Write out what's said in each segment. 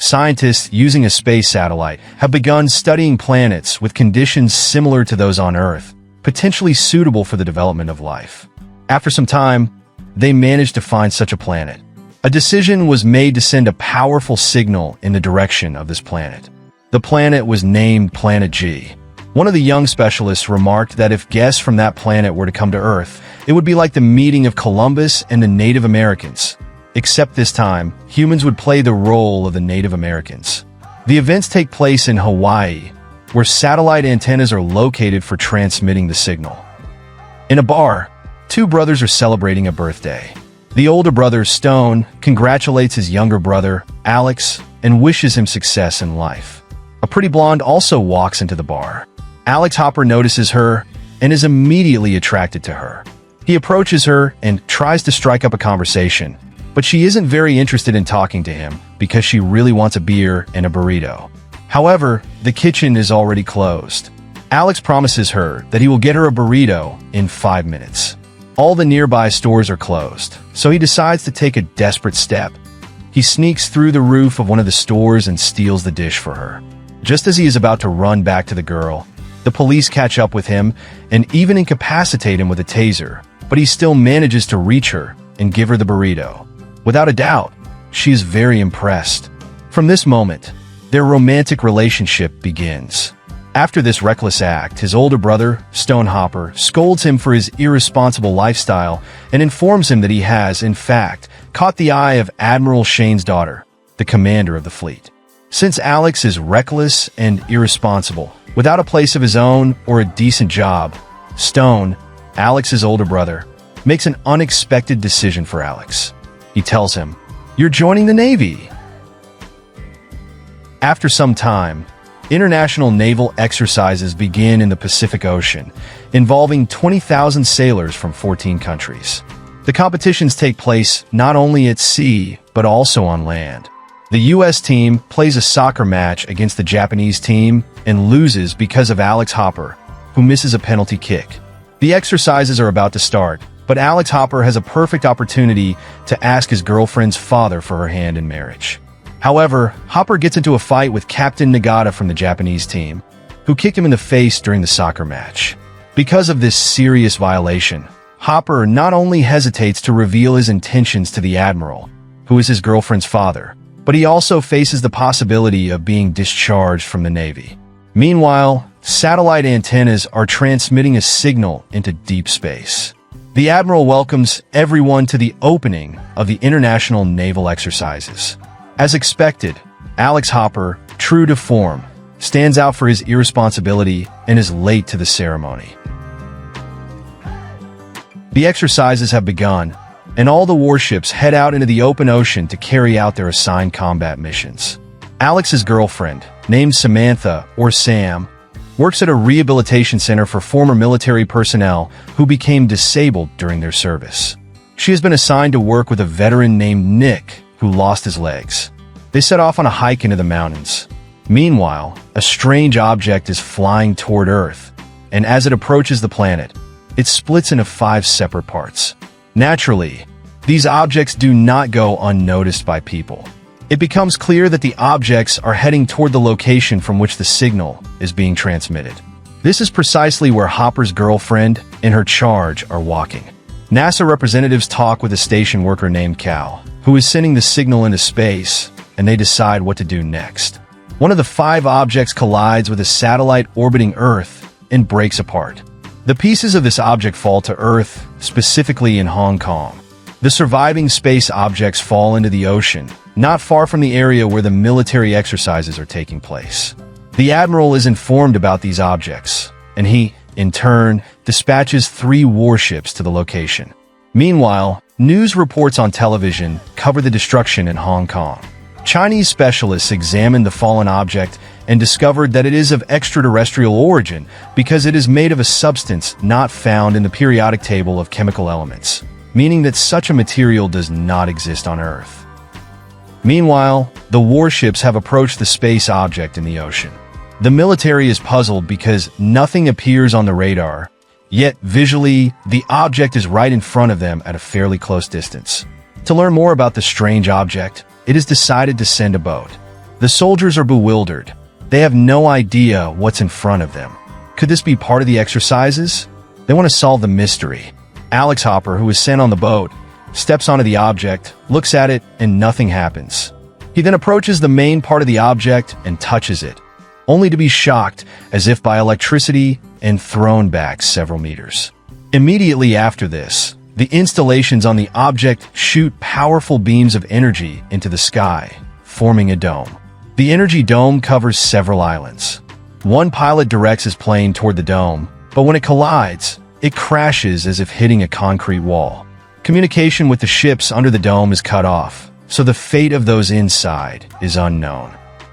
Scientists using a space satellite have begun studying planets with conditions similar to those on Earth, potentially suitable for the development of life. After some time, they managed to find such a planet. A decision was made to send a powerful signal in the direction of this planet. The planet was named Planet G. One of the young specialists remarked that if guests from that planet were to come to Earth, it would be like the meeting of Columbus and the Native Americans. Except this time, humans would play the role of the Native Americans. The events take place in Hawaii, where satellite antennas are located for transmitting the signal. In a bar, two brothers are celebrating a birthday. The older brother, Stone, congratulates his younger brother, Alex, and wishes him success in life. A pretty blonde also walks into the bar. Alex Hopper notices her and is immediately attracted to her. He approaches her and tries to strike up a conversation, but she isn't very interested in talking to him because she really wants a beer and a burrito. However, the kitchen is already closed. Alex promises her that he will get her a burrito in 5 minutes. All the nearby stores are closed, so he decides to take a desperate step. He sneaks through the roof of one of the stores and steals the dish for her. Just as he is about to run back to the girl, the police catch up with him and even incapacitate him with a taser, but he still manages to reach her and give her the burrito. Without a doubt, she is very impressed. From this moment, their romantic relationship begins. After this reckless act, his older brother, Stone Hopper, scolds him for his irresponsible lifestyle and informs him that he has, in fact, caught the eye of Admiral Shane's daughter, the commander of the fleet. Since Alex is reckless and irresponsible, without a place of his own or a decent job, Stone, Alex's older brother, makes an unexpected decision for Alex. He tells him, "You're joining the Navy." After some time, international naval exercises begin in the Pacific Ocean, involving 20,000 sailors from 14 countries. The competitions take place not only at sea, but also on land. The U.S. team plays a soccer match against the Japanese team and loses because of Alex Hopper, who misses a penalty kick. The exercises are about to start, but Alex Hopper has a perfect opportunity to ask his girlfriend's father for her hand in marriage. However, Hopper gets into a fight with Captain Nagata from the Japanese team, who kicked him in the face during the soccer match. Because of this serious violation, Hopper not only hesitates to reveal his intentions to the Admiral, who is his girlfriend's father, but he also faces the possibility of being discharged from the Navy. Meanwhile, satellite antennas are transmitting a signal into deep space. The Admiral welcomes everyone to the opening of the International Naval Exercises. As expected, Alex Hopper, true to form, stands out for his irresponsibility and is late to the ceremony. The exercises have begun, and all the warships head out into the open ocean to carry out their assigned combat missions. Alex's girlfriend, named Samantha, or Sam, works at a rehabilitation center for former military personnel who became disabled during their service. She has been assigned to work with a veteran named Nick, who lost his legs. They set off on a hike into the mountains. Meanwhile, a strange object is flying toward Earth, and as it approaches the planet, it splits into 5 separate parts. Naturally, these objects do not go unnoticed by people. It becomes clear that the objects are heading toward the location from which the signal is being transmitted. This is precisely where Hopper's girlfriend and her charge are walking. NASA representatives talk with a station worker named Cal, who is sending the signal into space, and they decide what to do next. One of the 5 objects collides with a satellite orbiting Earth and breaks apart. The pieces of this object fall to Earth, specifically in Hong Kong. The surviving space objects fall into the ocean, not far from the area where the military exercises are taking place. The Admiral is informed about these objects, and he, in turn, dispatches 3 warships to the location. Meanwhile, news reports on television cover the destruction in Hong Kong. Chinese specialists examined the fallen object and discovered that it is of extraterrestrial origin because it is made of a substance not found in the periodic table of chemical elements, meaning that such a material does not exist on Earth. Meanwhile, the warships have approached the space object in the ocean. The military is puzzled because nothing appears on the radar, yet visually, the object is right in front of them at a fairly close distance. To learn more about the strange object, it is decided to send a boat. The soldiers are bewildered. They have no idea what's in front of them. Could this be part of the exercises? They want to solve the mystery. Alex Hopper, who is sent on the boat, steps onto the object, looks at it, and nothing happens. He then approaches the main part of the object and touches it, only to be shocked as if by electricity and thrown back several meters. Immediately after this, the installations on the object shoot powerful beams of energy into the sky, forming a dome. The energy dome covers several islands. One pilot directs his plane toward the dome, but when it collides, it crashes as if hitting a concrete wall. Communication with the ships under the dome is cut off, so the fate of those inside is unknown.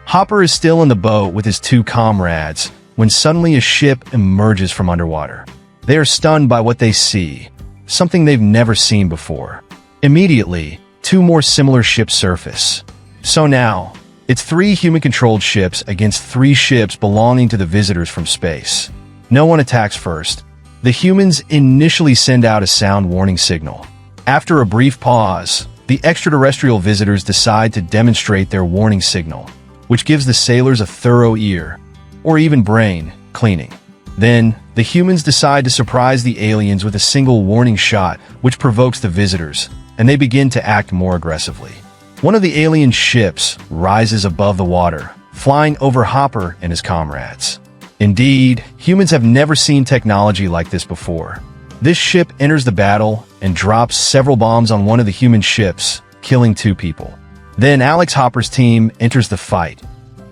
Hopper is still in the boat with his two comrades when suddenly a ship emerges from underwater. They are stunned by what they see, something they've never seen before. Immediately, two more similar ships surface. So now, it's 3 human-controlled ships against 3 ships belonging to the visitors from space. No one attacks first. The humans initially send out a sound warning signal. After a brief pause, the extraterrestrial visitors decide to demonstrate their warning signal, which gives the sailors a thorough ear, or even brain, cleaning. Then, the humans decide to surprise the aliens with a single warning shot, which provokes the visitors, and they begin to act more aggressively. One of the alien ships rises above the water, flying over Hopper and his comrades. Indeed, humans have never seen technology like this before. This ship enters the battle and drops several bombs on one of the human ships, killing 2 people. Then Alex Hopper's team enters the fight.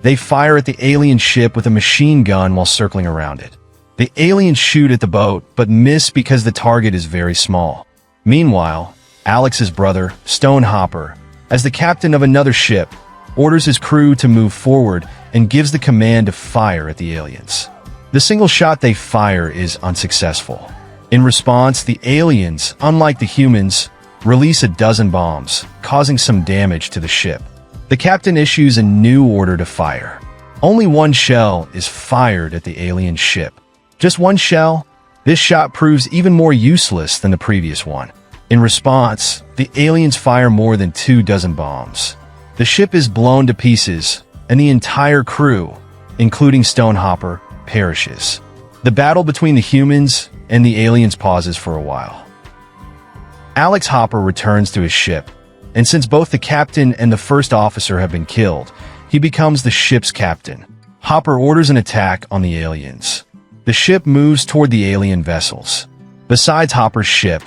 They fire at the alien ship with a machine gun while circling around it. The aliens shoot at the boat, but miss because the target is very small. Meanwhile, Alex's brother, Stone Hopper, as the captain of another ship, orders his crew to move forward and gives the command to fire at the aliens. The single shot they fire is unsuccessful. In response, the aliens, unlike the humans, release a dozen bombs, causing some damage to the ship. The captain issues a new order to fire. Only 1 shell is fired at the alien ship. Just 1 shell? This shot proves even more useless than the previous one. In response, the aliens fire more than 24 bombs. The ship is blown to pieces, and the entire crew, including Stone Hopper, perishes. The battle between the humans and the aliens pauses for a while. Alex Hopper returns to his ship, and since both the captain and the first officer have been killed, he becomes the ship's captain. Hopper orders an attack on the aliens. The ship moves toward the alien vessels. Besides Hopper's ship,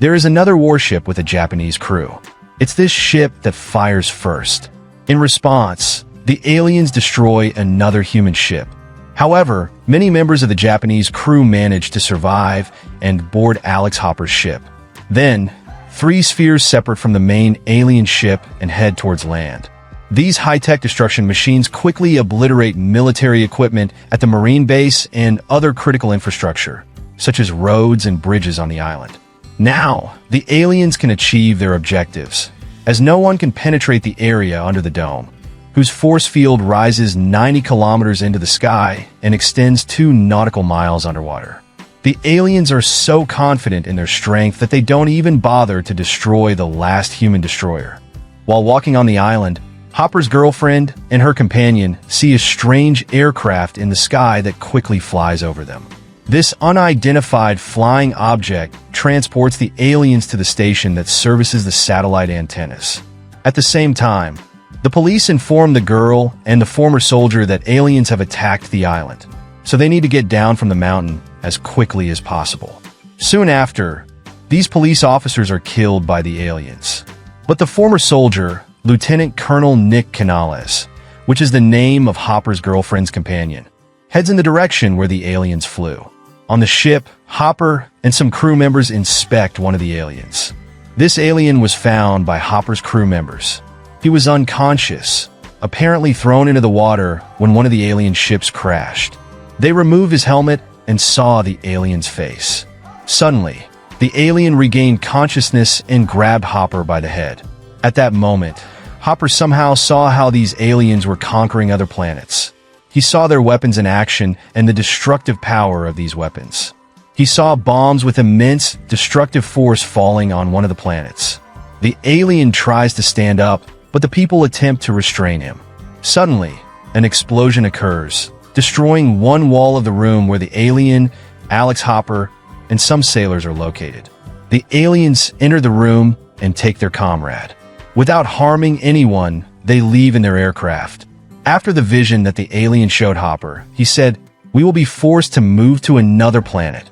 there is another warship with a Japanese crew. It's this ship that fires first. In response, the aliens destroy another human ship. However, many members of the Japanese crew manage to survive and board Alex Hopper's ship. Then, 3 spheres separate from the main alien ship and head towards land. These high-tech destruction machines quickly obliterate military equipment at the Marine base and other critical infrastructure, such as roads and bridges on the island. Now, the aliens can achieve their objectives, as no one can penetrate the area under the dome, whose force field rises 90 kilometers into the sky and extends 2 nautical miles underwater. The aliens are so confident in their strength that they don't even bother to destroy the last human destroyer. While walking on the island, Hopper's girlfriend and her companion see a strange aircraft in the sky that quickly flies over them. This unidentified flying object transports the aliens to the station that services the satellite antennas. At the same time, the police inform the girl and the former soldier that aliens have attacked the island, so they need to get down from the mountain as quickly as possible. Soon after, these police officers are killed by the aliens. But the former soldier, Lieutenant Colonel Nick Canales, which is the name of Hopper's girlfriend's companion, heads in the direction where the aliens flew. On the ship, Hopper and some crew members inspect one of the aliens. This alien was found by Hopper's crew members. He was unconscious, apparently thrown into the water when one of the alien ships crashed. They removed his helmet and saw the alien's face. Suddenly, the alien regained consciousness and grabbed Hopper by the head. At that moment, Hopper somehow saw how these aliens were conquering other planets. He saw their weapons in action and the destructive power of these weapons. He saw bombs with immense, destructive force falling on one of the planets. The alien tries to stand up, but the people attempt to restrain him. Suddenly, an explosion occurs, destroying one wall of the room where the alien, Alex Hopper, and some sailors are located. The aliens enter the room and take their comrade. Without harming anyone, they leave in their aircraft. After the vision that the alien showed Hopper, he said, "We will be forced to move to another planet."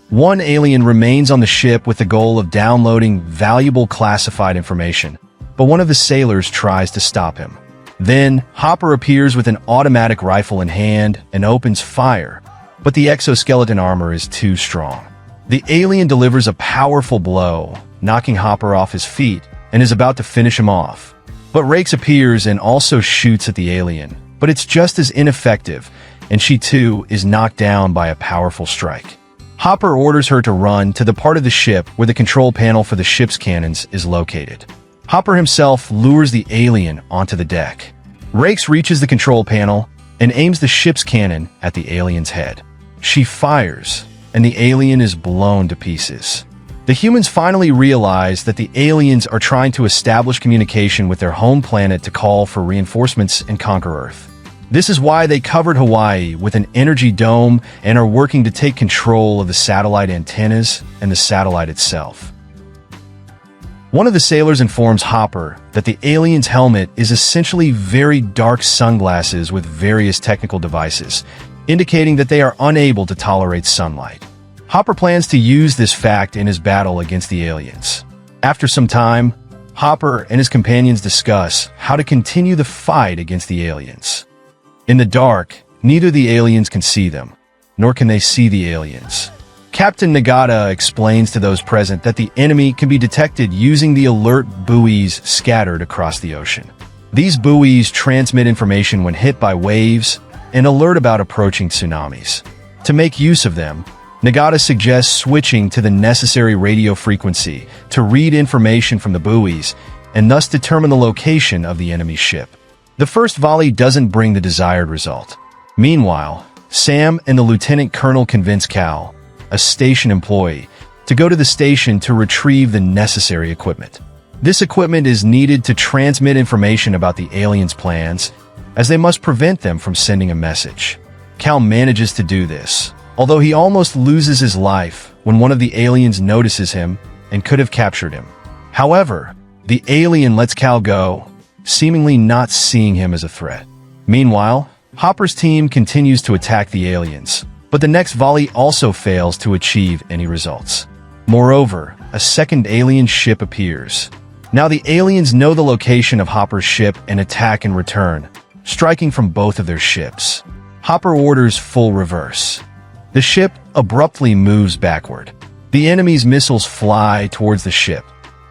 One alien remains on the ship with the goal of downloading valuable classified information, but one of the sailors tries to stop him. Then, Hopper appears with an automatic rifle in hand and opens fire, but the exoskeleton armor is too strong. The alien delivers a powerful blow, knocking Hopper off his feet, and is about to finish him off. But Rakes appears and also shoots at the alien, but it's just as ineffective, and she too is knocked down by a powerful strike. Hopper orders her to run to the part of the ship where the control panel for the ship's cannons is located. Hopper himself lures the alien onto the deck. Rakes reaches the control panel and aims the ship's cannon at the alien's head. She fires, and the alien is blown to pieces. The humans finally realize that the aliens are trying to establish communication with their home planet to call for reinforcements and conquer Earth. This is why they covered Hawaii with an energy dome and are working to take control of the satellite antennas and the satellite itself. One of the sailors informs Hopper that the alien's helmet is essentially very dark sunglasses with various technical devices, indicating that they are unable to tolerate sunlight. Hopper plans to use this fact in his battle against the aliens. After some time, Hopper and his companions discuss how to continue the fight against the aliens. In the dark, neither the aliens can see them, nor can they see the aliens. Captain Nagata explains to those present that the enemy can be detected using the alert buoys scattered across the ocean. These buoys transmit information when hit by waves and alert about approaching tsunamis. To make use of them, Nagata suggests switching to the necessary radio frequency to read information from the buoys and thus determine the location of the enemy ship. The first volley doesn't bring the desired result. Meanwhile, Sam and the lieutenant colonel convince Cal, a station employee, to go to the station to retrieve the necessary equipment. This equipment is needed to transmit information about the aliens' plans, as they must prevent them from sending a message. Cal manages to do this, although he almost loses his life when one of the aliens notices him and could have captured him. However, the alien lets Cal go, seemingly not seeing him as a threat. Meanwhile, Hopper's team continues to attack the aliens, but the next volley also fails to achieve any results. Moreover, a second alien ship appears. Now the aliens know the location of Hopper's ship and attack in return, striking from both of their ships. Hopper orders full reverse. The ship abruptly moves backward. The enemy's missiles fly towards the ship.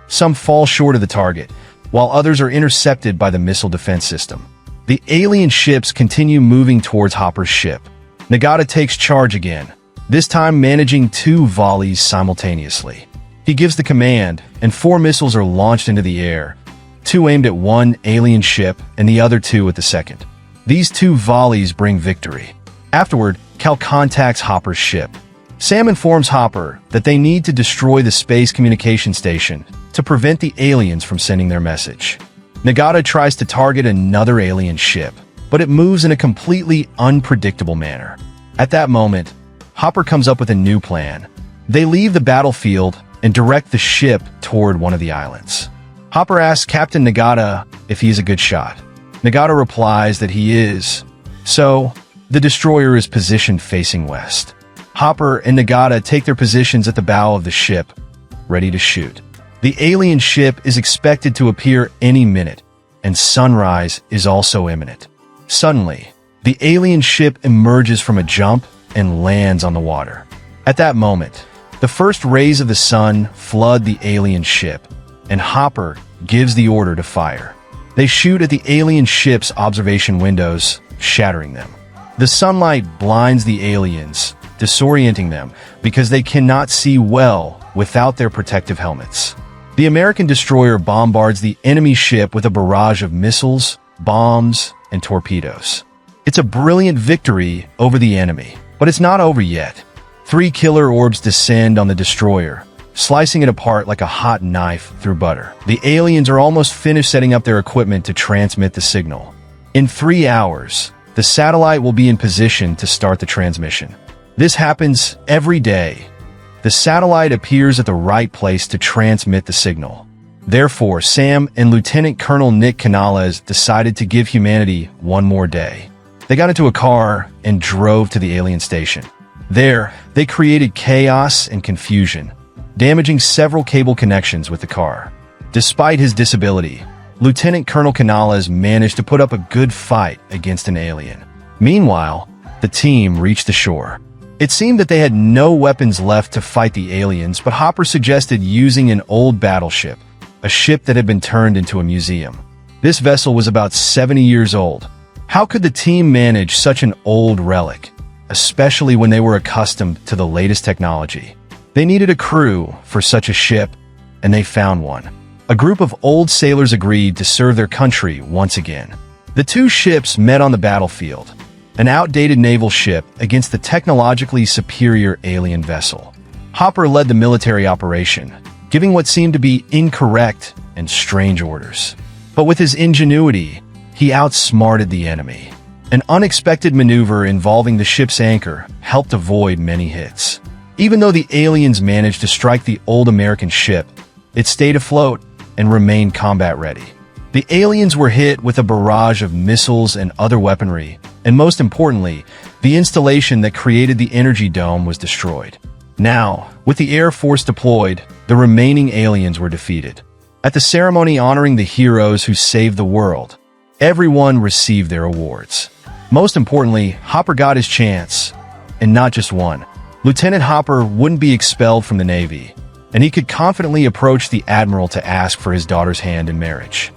Some fall short of the target, while others are intercepted by the missile defense system. The alien ships continue moving towards Hopper's ship. Nagata takes charge again, this time managing 2 volleys simultaneously. He gives the command, and 4 missiles are launched into the air, 2 aimed at one alien ship and the other 2 at the second. These 2 volleys bring victory. Afterward, Cal contacts Hopper's ship. Sam informs Hopper that they need to destroy the space communication station to prevent the aliens from sending their message. Nagata tries to target another alien ship, but it moves in a completely unpredictable manner. At that moment, Hopper comes up with a new plan. They leave the battlefield and direct the ship toward one of the islands. Hopper asks Captain Nagata if he's a good shot. Nagata replies that he is, so the destroyer is positioned facing west. Hopper and Nagata take their positions at the bow of the ship, ready to shoot. The alien ship is expected to appear any minute, and sunrise is also imminent. Suddenly, the alien ship emerges from a jump and lands on the water. At that moment, the first rays of the sun flood the alien ship, and Hopper gives the order to fire. They shoot at the alien ship's observation windows, shattering them. The sunlight blinds the aliens, disorienting them because they cannot see well without their protective helmets. The American destroyer bombards the enemy ship with a barrage of missiles, bombs, and torpedoes. It's a brilliant victory over the enemy, but it's not over yet. 3 killer orbs descend on the destroyer, slicing it apart like a hot knife through butter. The aliens are almost finished setting up their equipment to transmit the signal. In 3 hours, the satellite will be in position to start the transmission. This happens every day. The satellite appears at the right place to transmit the signal. Therefore, Sam and Lieutenant Colonel Nick Canales decided to give humanity one more day. They got into a car and drove to the alien station. There, they created chaos and confusion, damaging several cable connections with the car. Despite his disability, Lieutenant Colonel Canales managed to put up a good fight against an alien. Meanwhile, the team reached the shore. It seemed that they had no weapons left to fight the aliens, but Hopper suggested using an old battleship, a ship that had been turned into a museum. This vessel was about 70 years old. How could the team manage such an old relic, especially when they were accustomed to the latest technology? They needed a crew for such a ship, and they found one. A group of old sailors agreed to serve their country once again. The two ships met on the battlefield, an outdated naval ship against the technologically superior alien vessel. Hopper led the military operation, giving what seemed to be incorrect and strange orders. But with his ingenuity, he outsmarted the enemy. An unexpected maneuver involving the ship's anchor helped avoid many hits. Even though the aliens managed to strike the old American ship, it stayed afloat and remained combat ready. The aliens were hit with a barrage of missiles and other weaponry, and most importantly, the installation that created the energy dome was destroyed. Now, with the Air Force deployed, the remaining aliens were defeated. At the ceremony honoring the heroes who saved the world, everyone received their awards. Most importantly, Hopper got his chance, and not just one. Lieutenant Hopper wouldn't be expelled from the Navy, and he could confidently approach the Admiral to ask for his daughter's hand in marriage.